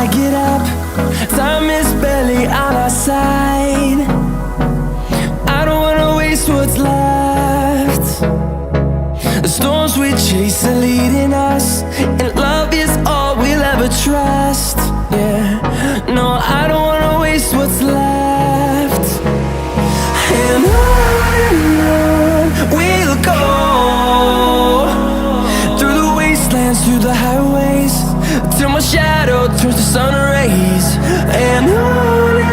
I get up, time is barely on our side. I don't wanna waste what's left. The storms we chase are leading us, and love is all we'll ever trust. Yeah, no, I don't wanna waste what's left. And on we'll go, through the wastelands, through the highways, till my shadow turns to sun rays. And on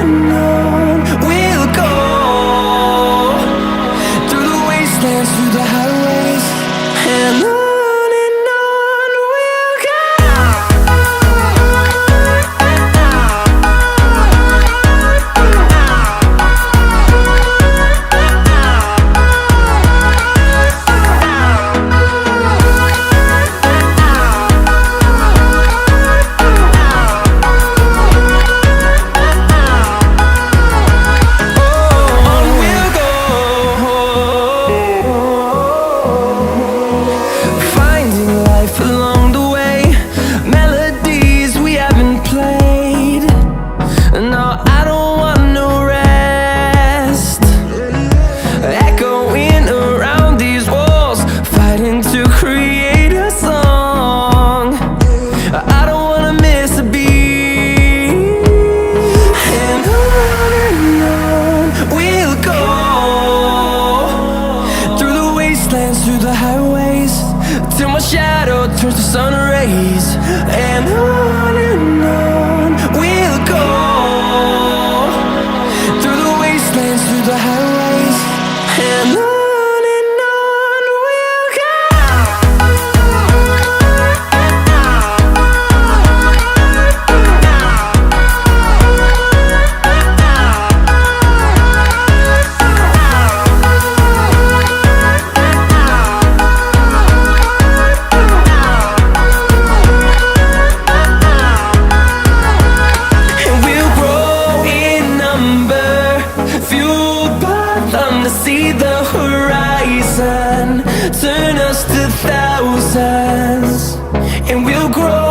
we'll go, through the wastelands, through the highways, and on we'll go. Through the highways, till my shadow turns to sun rays. And on we'll go, through the wastelands, through the highways, and on we'll go. To see the horizon turn us to thousands, and we'll grow